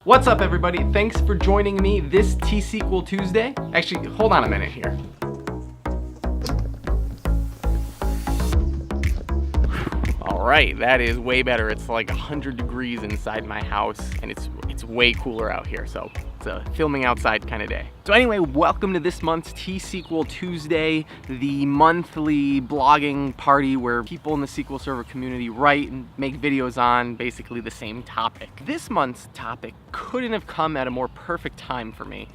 What's up, everybody? Thanks for joining me this T-SQL Tuesday. Actually, hold on a minute here. All right, that is way better. It's like 100 degrees inside my house, and it's way cooler out here, so it's a filming outside kind of day. So anyway, welcome to this month's T-SQL Tuesday, the monthly blogging party where people in the SQL Server community write and make videos on basically the same topic. This month's topic couldn't have come at a more perfect time for me.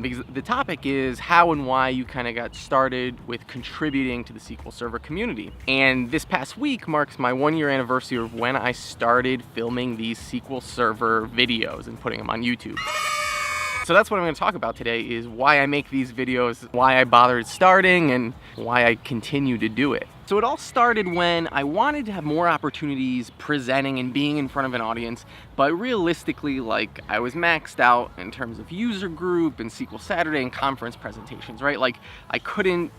Because the topic is how and why you kind of got started with contributing to the SQL Server community. And this past week marks my 1-year anniversary of when I started filming these SQL Server videos and putting them on YouTube. So that's what I'm going to talk about today, is why I make these videos, why I bothered starting, and why I continue to do it. So it all started when I wanted to have more opportunities presenting and being in front of an audience, but realistically, like, I was maxed out in terms of user group and SQL Saturday and conference presentations, right? Like, I couldn't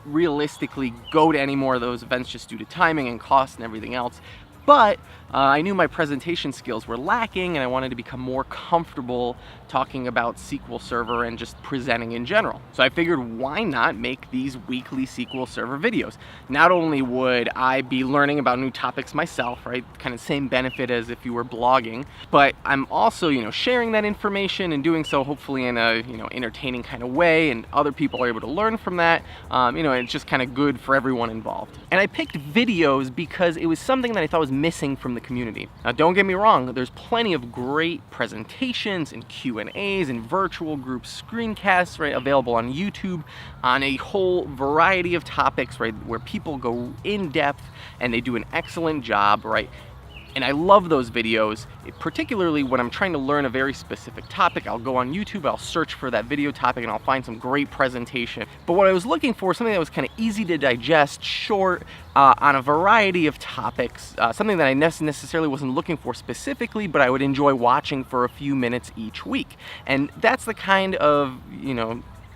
realistically go to any more of those events just due to timing and cost and everything else. But I knew my presentation skills were lacking, and I wanted to become more comfortable talking about SQL Server and just presenting in general. So I figured, why not make these weekly SQL Server videos? Not only would I be learning about new topics myself, right? Kind of same benefit as if you were blogging, but I'm also, sharing that information and doing so hopefully in a, entertaining kind of way, and other people are able to learn from that. It's just kind of good for everyone involved. And I picked videos because it was something that I thought was missing from the community. Now, don't get me wrong, there's plenty of great presentations and Q&As and virtual group screencasts, right, available on YouTube on a whole variety of topics, right, where people go in depth and they do an excellent job, right? And I love those videos, particularly when I'm trying to learn a very specific topic. I'll go on YouTube, I'll search for that video topic, and I'll find some great presentation. But what I was looking for, something that was kind of easy to digest, short, on a variety of topics, something that I necessarily wasn't looking for specifically, but I would enjoy watching for a few minutes each week. And that's the kind of,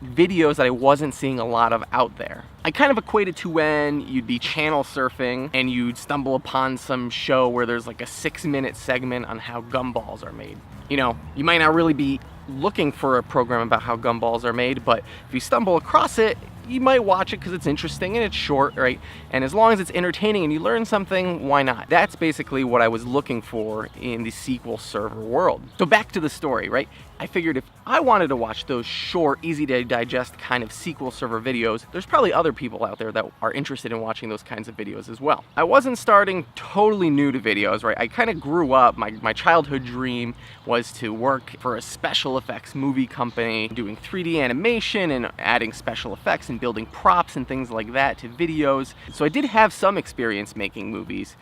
videos that I wasn't seeing a lot of out there. I kind of equate it to when you'd be channel surfing and you'd stumble upon some show where there's like a 6-minute segment on how gumballs are made. You might not really be looking for a program about how gumballs are made, but if you stumble across it, you might watch it because it's interesting and it's short, right? And as long as it's entertaining and you learn something, why not? That's basically what I was looking for in the SQL Server world. So back to the story, right? I figured if I wanted to watch those short, easy to digest kind of SQL Server videos, there's probably other people out there that are interested in watching those kinds of videos as well. I wasn't starting totally new to videos, right? I kind of grew up, my childhood dream was to work for a special effects movie company, doing 3D animation and adding special effects and building props and things like that to videos. So I did have some experience making movies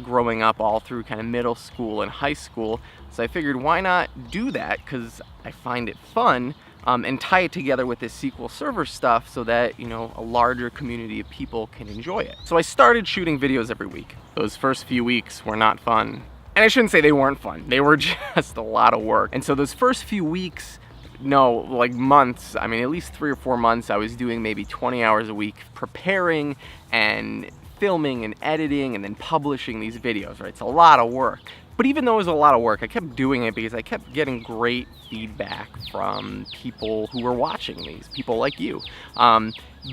growing up all through kind of middle school and high school. So I figured, why not do that? Because I find it fun, and tie it together with this SQL Server stuff so that, a larger community of people can enjoy it. So I started shooting videos every week. Those first few weeks were not fun. And I shouldn't say they weren't fun. They were just a lot of work. And so those first few weeks, months, at least 3 or 4 months, I was doing maybe 20 hours a week preparing and filming and editing and then publishing these videos, right? It's a lot of work. But even though it was a lot of work, I kept doing it because I kept getting great feedback from people who were watching these, people like you.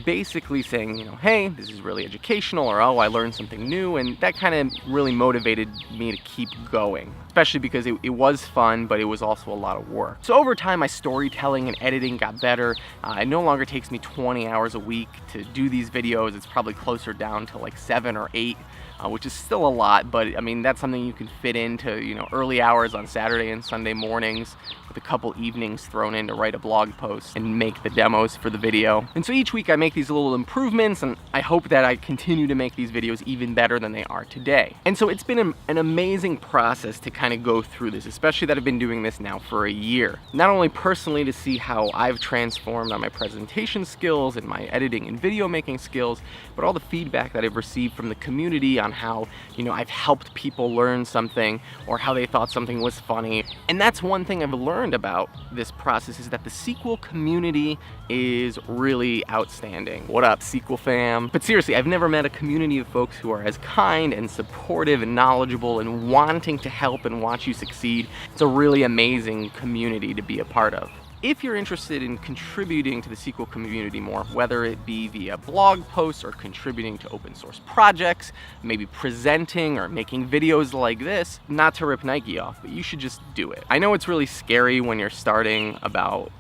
Basically saying, hey, this is really educational, or oh, I learned something new, and that kind of really motivated me to keep going, especially because it was fun, but it was also a lot of work. So over time, my storytelling and editing got better. It no longer takes me 20 hours a week to do these videos. It's probably closer down to like 7 or 8, which is still a lot, but that's something you can fit into, early hours on Saturday and Sunday mornings with a couple evenings thrown in to write a blog post and make the demos for the video. And so each week I make these little improvements, and I hope that I continue to make these videos even better than they are today. And so it's been an amazing process to kind of go through this, especially that I've been doing this now for a year. Not only personally to see how I've transformed on my presentation skills and my editing and video making skills, but all the feedback that I've received from the community on how, I've helped people learn something or how they thought something was funny. And that's one thing I've learned about this process, is that the SQL community is really outstanding. outstanding. What up, SQL fam? But seriously, I've never met a community of folks who are as kind and supportive and knowledgeable and wanting to help and watch you succeed. It's a really amazing community to be a part of. If you're interested in contributing to the SQL community more, whether it be via blog posts or contributing to open source projects, maybe presenting or making videos like this, not to rip Nike off, but you should just do it. I know it's really scary when you're starting about,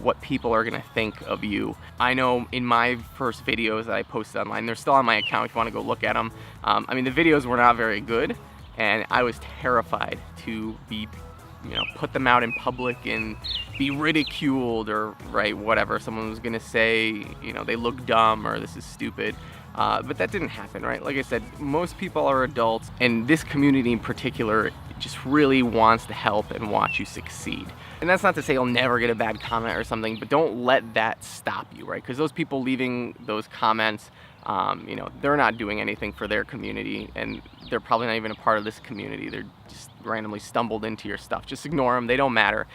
what people are gonna think of you. I know in my first videos that I posted online, they're still on my account if you wanna go look at them. The videos were not very good, and I was terrified to be put them out in public and be ridiculed or whatever. Someone was gonna say, they look dumb or this is stupid. But that didn't happen, right? Like I said, most people are adults, and this community in particular just really wants to help and watch you succeed. And that's not to say you'll never get a bad comment or something, but don't let that stop you, right? Because those people leaving those comments, they're not doing anything for their community, and they're probably not even a part of this community. They're just randomly stumbled into your stuff. Just ignore them, they don't matter.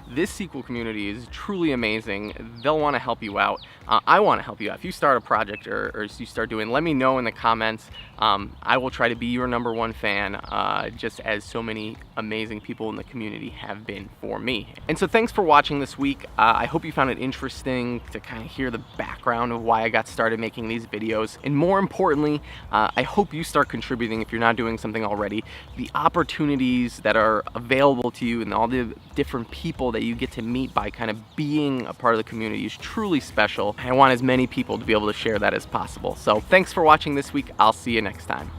This SQL community is truly amazing. They'll want to help you out. I want to help you out. If you start a project or you start doing, let me know in the comments. I will try to be your #1 fan, just as so many amazing people in the community have been for me. And so thanks for watching this week. I hope you found it interesting to kind of hear the background of why I got started making these videos. And more importantly, I hope you start contributing if you're not doing something already. The opportunities that are available to you and all the different people that you get to meet by kind of being a part of the community is truly special. I want as many people to be able to share that as possible. So thanks for watching this week. I'll see you next time.